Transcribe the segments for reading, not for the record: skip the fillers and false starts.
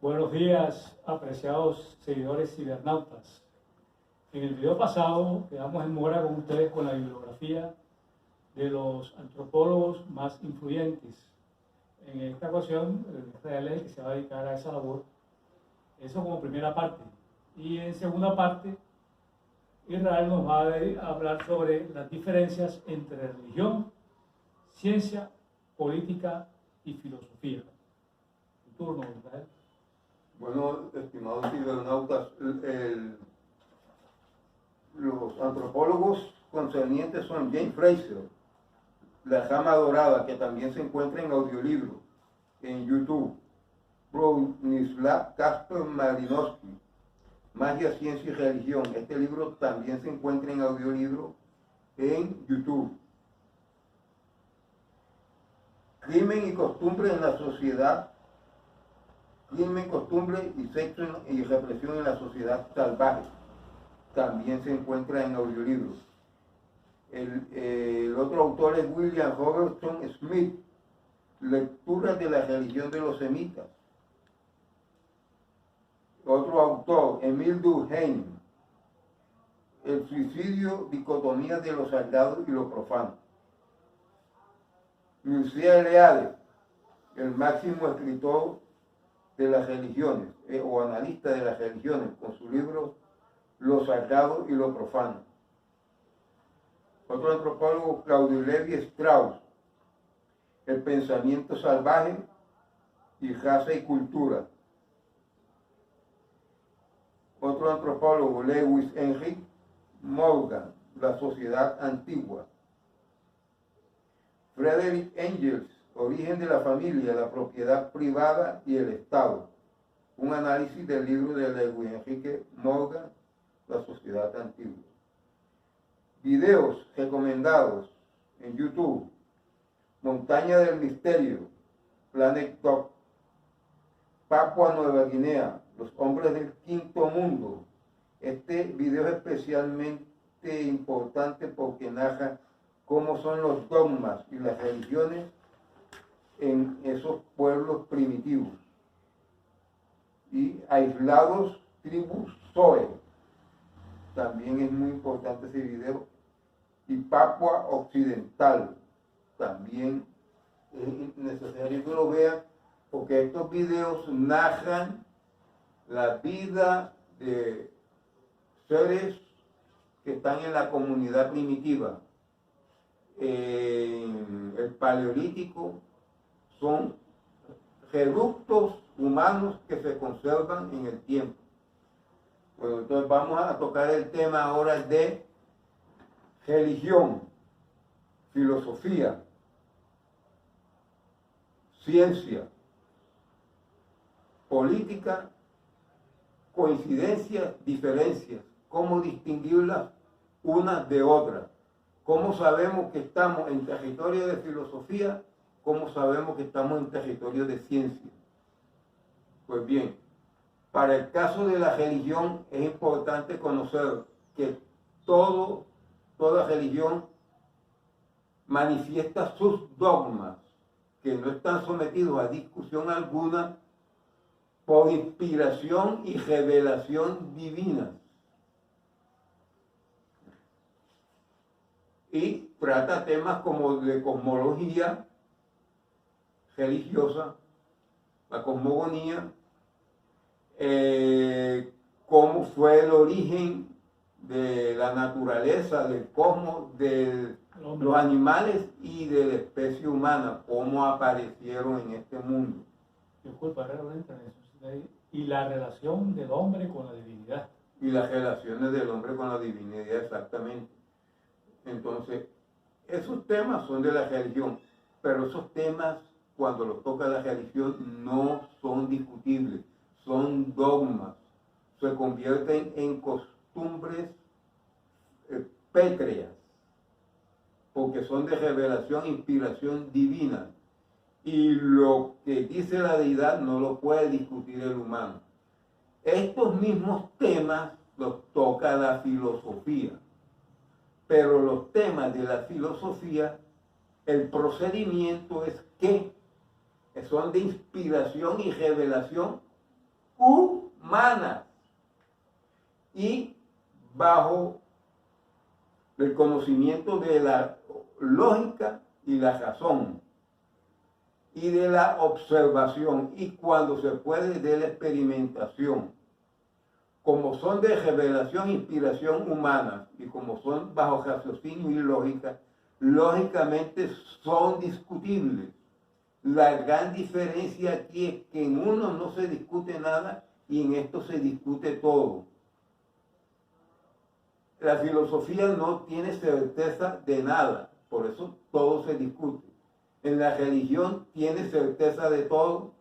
Buenos días, apreciados seguidores cibernautas. En el video pasado quedamos en mora con ustedes con la bibliografía de los antropólogos más influyentes. En esta ocasión, Israel es el que se va a dedicar a esa labor. Eso como primera parte. Y en segunda parte, Israel nos va a hablar sobre las diferencias entre religión, ciencia, política y filosofía. Tu turno, Israel. Bueno, estimados cibernautas, los antropólogos concernientes son James Fraser, La Llama Dorada, que también se encuentra en audiolibro en YouTube, Bronislaw Kasper-Malinowski, Magia, Ciencia y Religión. Este libro también se encuentra en audiolibro en YouTube. Crimen y costumbre en la sociedad. Crimen, costumbre y sexo y represión en la sociedad salvaje. También se encuentra en audiolibros. El otro autor es William Robertson Smith, Lecturas de la religión de los semitas. Otro autor, Emile Durkheim, El suicidio, dicotomía de lo sagrado y lo profano. Mircea Eliade, el máximo escritor de las religiones, o analista de las religiones, con su libro Lo sagrado y lo profano. Otro antropólogo, Claudio Levi Strauss, El pensamiento salvaje y raza y cultura. Otro antropólogo, Lewis Henry Morgan, La sociedad antigua. Frederick Engels, Origen de la familia, la propiedad privada y el Estado. Un análisis del libro de Lewis Henry Morgan, La sociedad antigua. Videos recomendados en YouTube. Montaña del Misterio, Planet Top. Papua Nueva Guinea, Los hombres del quinto mundo. Este video es especialmente importante porque narra cómo son los dogmas y las religiones en esos pueblos primitivos y aislados, tribus Zoe. También es muy importante ese video. Y Papua Occidental, también es necesario que lo vean, porque estos videos narran la vida de seres que están en la comunidad primitiva. En el Paleolítico son reductos humanos que se conservan en el tiempo. Bueno, entonces vamos a tocar el tema ahora de religión, filosofía, ciencia, política, coincidencias, diferencias, cómo distinguirlas unas de otras, cómo sabemos que estamos en territorio de filosofía, cómo sabemos que estamos en territorio de ciencia. Pues bien, para el caso de la religión es importante conocer que toda religión manifiesta sus dogmas, que no están sometidos a discusión alguna por inspiración y revelación divina. Y trata temas como de cosmología religiosa, la cosmogonía, cómo fue el origen de la naturaleza, del cosmos, de los animales y de la especie humana, cómo aparecieron en este mundo. Disculpa, y la relación del hombre con la divinidad. Y las relaciones del hombre con la divinidad, exactamente. Entonces, esos temas son de la religión, pero esos temas, cuando los toca la religión, no son discutibles, son dogmas, se convierten en costumbres pétreas, porque son de revelación, inspiración divina, y lo que dice la deidad no lo puede discutir el humano. Estos mismos temas los toca la filosofía, pero los temas de la filosofía, el procedimiento es que son de inspiración y revelación humanas y bajo el conocimiento de la lógica y la razón y de la observación, y cuando se puede de la experimentación. Como son de revelación e inspiración humana y como son bajo raciocinio y lógica, lógicamente son discutibles. La gran diferencia aquí es que en uno no se discute nada y en esto se discute todo. La filosofía no tiene certeza de nada, por eso todo se discute. En la religión tiene certeza de todo,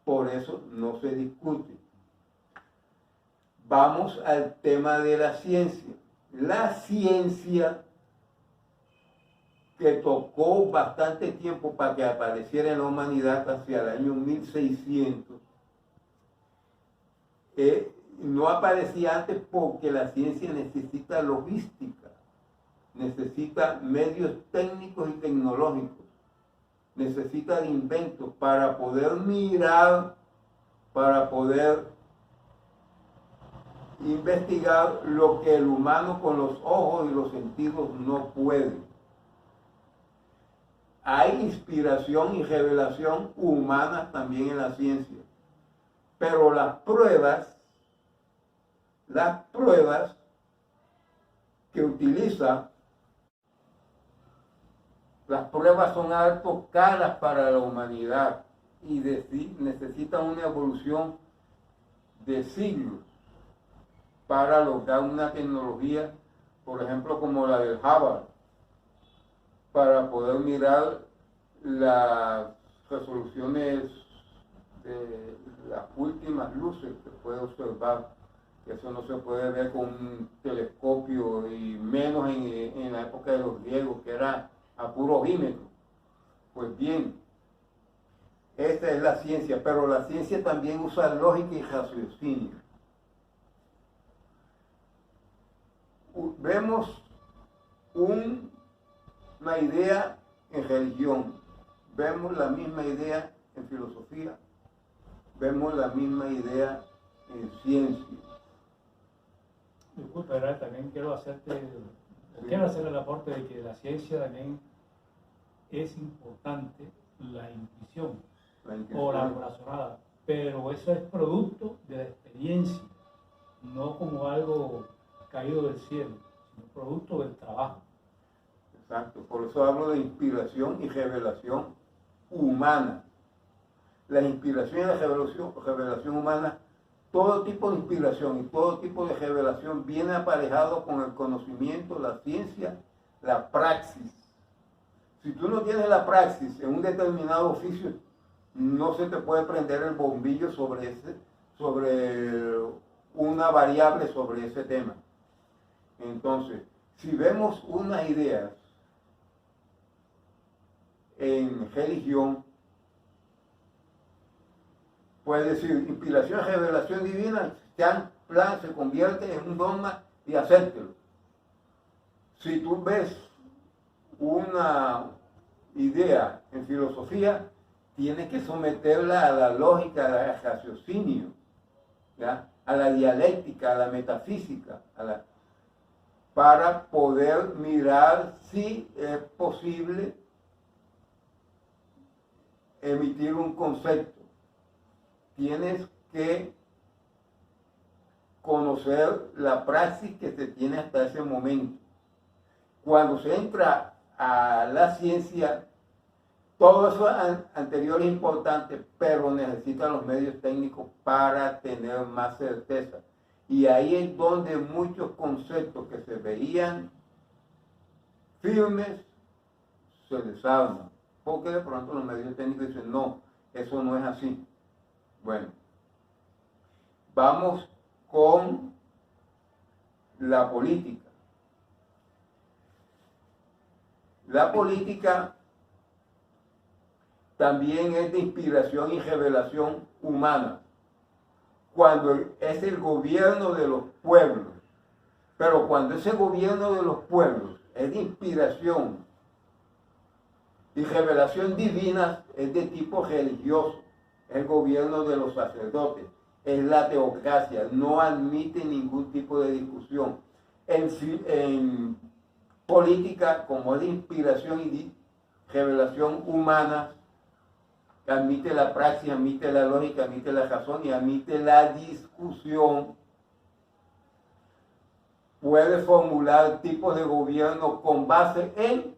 por eso no se discute. Vamos al tema de la ciencia. La ciencia, que tocó bastante tiempo para que apareciera en la humanidad hacia el año 1600, no aparecía antes porque la ciencia necesita logística, necesita medios técnicos y tecnológicos, necesita de inventos para poder mirar, para poder investigar lo que el humano con los ojos y los sentidos no puede. Hay inspiración y revelación humana también en la ciencia, pero las pruebas que utiliza, las pruebas son alto caras para la humanidad y necesitan una evolución de siglos para lograr una tecnología, por ejemplo, como la del Hubble, para poder mirar las resoluciones de las últimas luces que puede observar. Eso no se puede ver con un telescopio, y menos en la época de los griegos, que era a puro ojímetro. Pues bien, esta es la ciencia, pero la ciencia también usa lógica y raciocinio. Vemos una idea en religión, vemos la misma idea en filosofía, vemos la misma idea en ciencia. Disculpa, ¿verdad? También quiero hacer el aporte de que la ciencia también es importante, la intuición o la corazonada, pero eso es producto de la experiencia, no como algo caído del cielo, sino producto del trabajo. Exacto, por eso hablo de inspiración y revelación humana. La inspiración y la revelación humana, todo tipo de inspiración y todo tipo de revelación viene aparejado con el conocimiento, la ciencia, la praxis. Si tú no tienes la praxis en un determinado oficio, no se te puede prender el bombillo sobre una variable sobre ese tema. Entonces, si vemos unas ideas en religión, puede decir inspiración, revelación divina, plan se convierte en un dogma y acéptelo. Si tú ves una idea en filosofía, tienes que someterla a la lógica, al raciocinio, ¿ya? A la dialéctica, a la metafísica, para poder mirar si es posible emitir un concepto. Tienes que conocer la praxis que se tiene hasta ese momento. Cuando se entra a la ciencia, todo eso anterior es importante, pero necesita los medios técnicos para tener más certeza. Y ahí es donde muchos conceptos que se veían firmes se desarman, porque de pronto los medios técnicos dicen, no, eso no es así. Bueno, vamos con la política. La política también es de inspiración y revelación humana, cuando es el gobierno de los pueblos. Pero cuando ese gobierno de los pueblos es de inspiración y revelación divina, es de tipo religioso, es el gobierno de los sacerdotes. es la teocracia, no admite ningún tipo de discusión. En política, como es de inspiración y revelación humana, admite la praxis, admite la lógica, admite la razón y admite la discusión. Puede formular tipos de gobierno con base en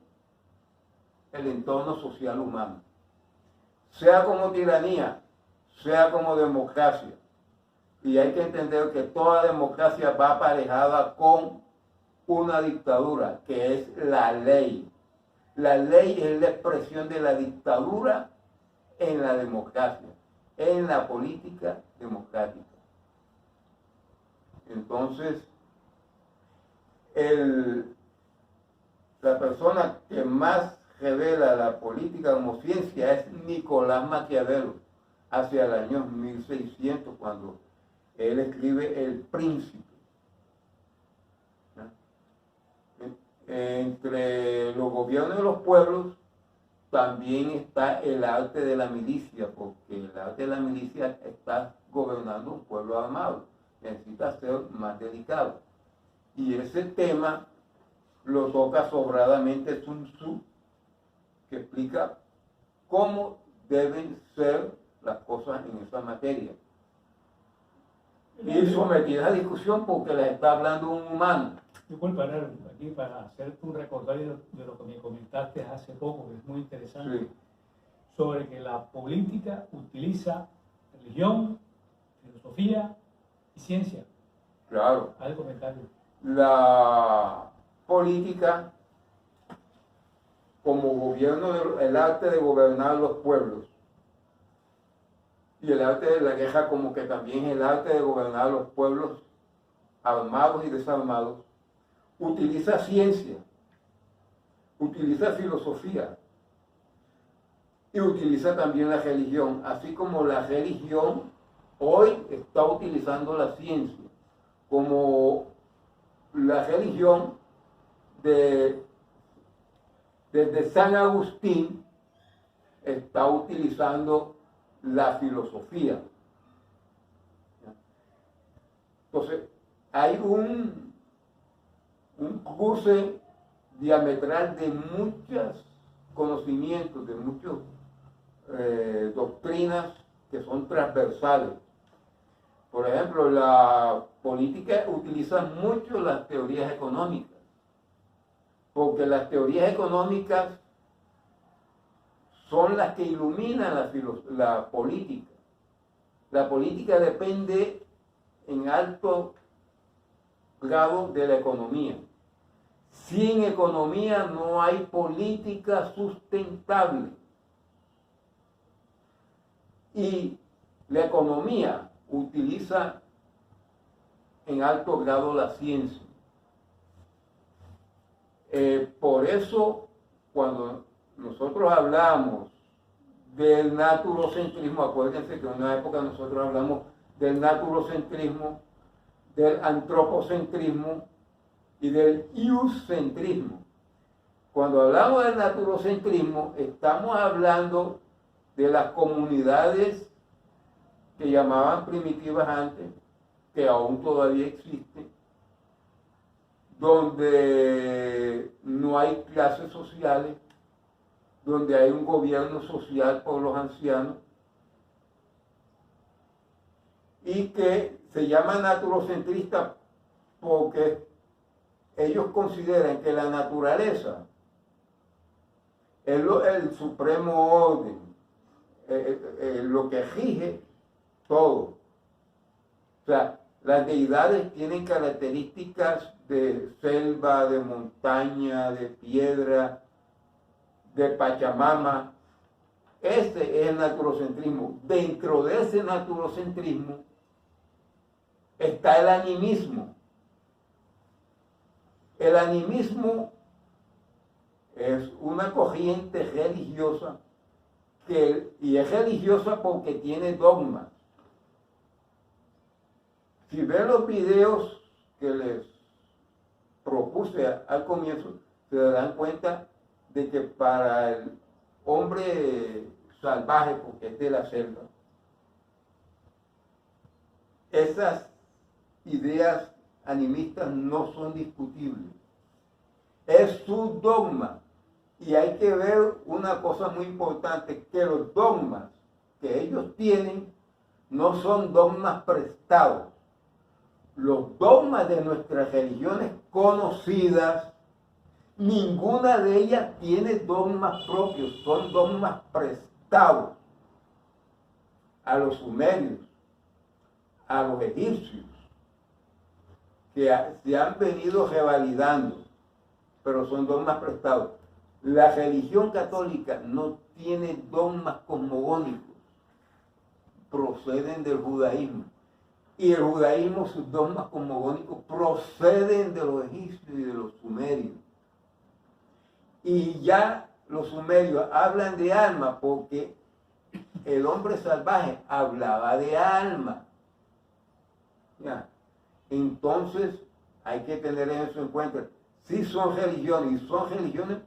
el entorno social humano, sea como tiranía, sea como democracia. Y hay que entender que toda democracia va aparejada con una dictadura, que es la ley. La ley es la expresión de la dictadura en la democracia, en la política democrática. Entonces, la persona que más revela la política como ciencia es Nicolás Maquiavelo, hacia el año 1600, cuando él escribe El Príncipe. Entre los gobiernos de los pueblos también está el arte de la milicia, porque el arte de la milicia está gobernando un pueblo armado, necesita ser más delicado. Y ese tema lo toca sobradamente Sun Tzu, que explica cómo deben ser las cosas en esa materia. Y sometida a discusión porque les está hablando un humano. Disculpa, aquí para hacerte un recordatorio de lo que me comentaste hace poco, que es muy interesante, Sí. sobre que la política utiliza religión, filosofía y ciencia. Claro. Haz el comentario. La política como gobierno, el arte de gobernar los pueblos, y el arte de la guerra como que también el arte de gobernar los pueblos armados y desarmados, utiliza ciencia, utiliza filosofía y utiliza también la religión, así como la religión hoy está utilizando la ciencia, como la religión desde San Agustín está utilizando la filosofía. Entonces, hay un cruce diametral de muchos conocimientos, de muchas doctrinas que son transversales. Por ejemplo, la política utiliza mucho las teorías económicas, porque las teorías económicas son las que iluminan la política. La política depende en alto grado de la economía. Sin economía no hay política sustentable. Y la economía utiliza en alto grado la ciencia. Por eso, cuando nosotros hablamos del naturocentrismo, acuérdense que en una época nosotros hablamos del naturocentrismo, del antropocentrismo y del iuscentrismo. Cuando hablamos del naturocentrismo, estamos hablando de las comunidades que llamaban primitivas antes, que aún todavía existen, donde no hay clases sociales, donde hay un gobierno social por los ancianos, y que se llama naturocentristas porque ellos consideran que la naturaleza es el supremo orden, lo que rige todo. O sea, las deidades tienen características de selva, de montaña, de piedra, de Pachamama. Ese es el naturocentrismo. Dentro de ese naturocentrismo está el animismo. El animismo es una corriente religiosa y es religiosa porque tiene dogmas. Si ven los videos que les propuse al comienzo, se darán cuenta de que para el hombre salvaje, porque es de la selva, esas ideas animistas no son discutibles. Es su dogma. Y hay que ver una cosa muy importante, que los dogmas que ellos tienen no son dogmas prestados. Los dogmas de nuestras religiones conocidas, ninguna de ellas tiene dogmas propios, son dogmas prestados a los sumerios, a los egipcios, que se han venido revalidando, pero son dogmas prestados. La religión católica no tiene dogmas cosmogónicos, proceden del judaísmo. Y el judaísmo, sus dogmas cosmogónicos, proceden de los egipcios y de los sumerios. Y ya los sumerios hablan de alma porque el hombre salvaje hablaba de alma. ¿Ya? Entonces hay que tener eso en cuenta. Sí son religiones, y son religiones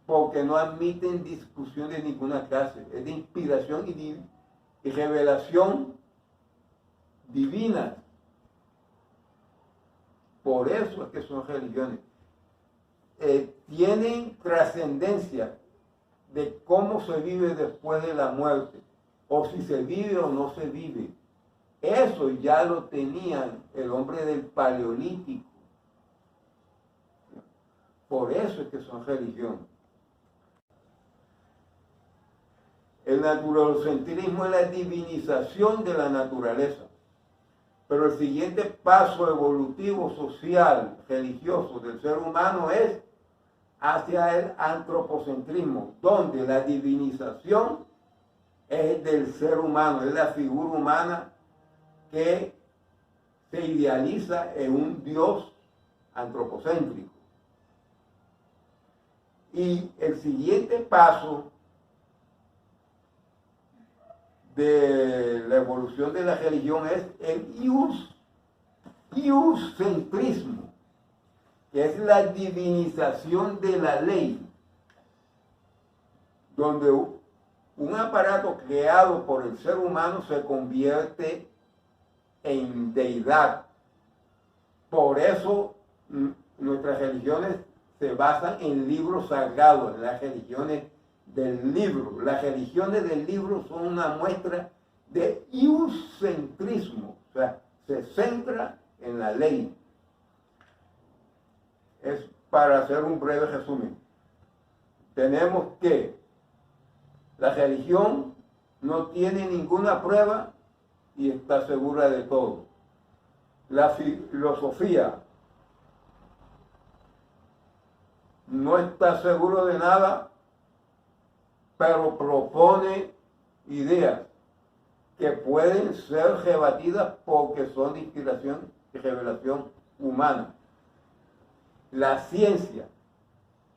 porque no admiten discusión de ninguna clase. Es de inspiración y revelación divina. Por eso es que son religiones. Tienen trascendencia de cómo se vive después de la muerte, o si se vive o no se vive. Eso ya lo tenían el hombre del Paleolítico. Por eso es que son religiones. El naturalocentrismo es la divinización de la naturaleza. Pero el siguiente paso evolutivo, social, religioso del ser humano es hacia el antropocentrismo, donde la divinización es del ser humano, es la figura humana que se idealiza en un Dios antropocéntrico. Y el siguiente paso de la evolución de la religión es el iuscentrismo, que es la divinización de la ley, donde un aparato creado por el ser humano se convierte en deidad. Por eso nuestras religiones se basan en libros sagrados, en las religiones del libro. Las religiones del libro son una muestra de iuscentrismo, o sea, se centra en la ley. Es para hacer un breve resumen. Tenemos que la religión no tiene ninguna prueba y está segura de todo. La filosofía no está seguro de nada, pero propone ideas que pueden ser rebatidas porque son de inspiración y revelación humana. La ciencia,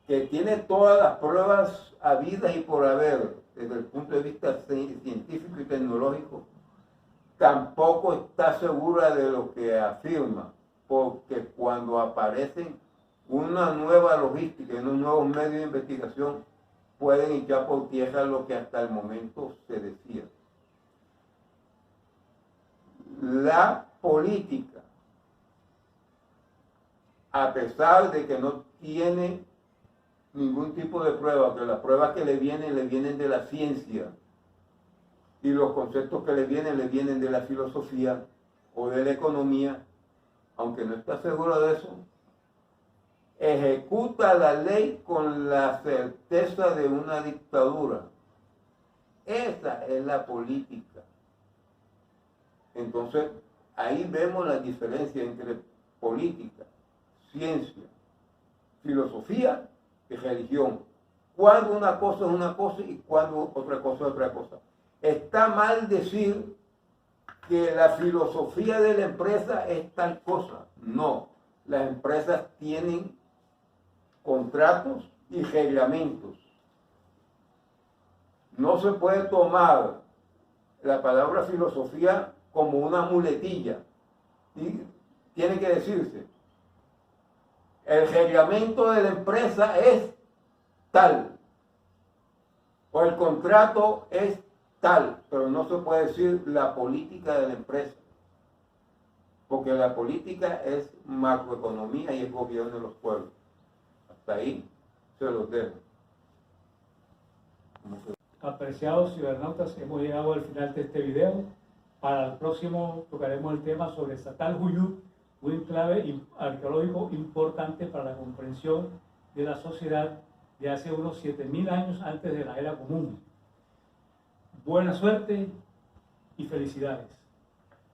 que tiene todas las pruebas habidas y por haber desde el punto de vista científico y tecnológico, tampoco está segura de lo que afirma, porque cuando aparecen una nueva logística y unos nuevos medios de investigación, pueden echar por tierra lo que hasta el momento se decía. La política, a pesar de que no tiene ningún tipo de prueba, que las pruebas que le vienen de la ciencia, y los conceptos que le vienen de la filosofía o de la economía, aunque no está seguro de eso, ejecuta la ley con la certeza de una dictadura. Esa es la política. Entonces, ahí vemos la diferencia entre política, ciencia, filosofía y religión. Cuando una cosa es una cosa y cuando otra cosa es otra cosa. Está mal decir que la filosofía de la empresa es tal cosa. No, las empresas tienen contratos y reglamentos. No se puede tomar la palabra filosofía como una muletilla. Y tiene que decirse, el reglamento de la empresa es tal, o el contrato es tal, pero no se puede decir la política de la empresa. porque la política es macroeconomía y es gobierno de los pueblos. Hasta ahí se los dejo. Apreciados cibernautas, hemos llegado al final de este video. Para el próximo tocaremos el tema sobre Satal Huyuk, un enclave arqueológico importante para la comprensión de la sociedad de hace unos 7000 años antes de la era común. Buena suerte y felicidades.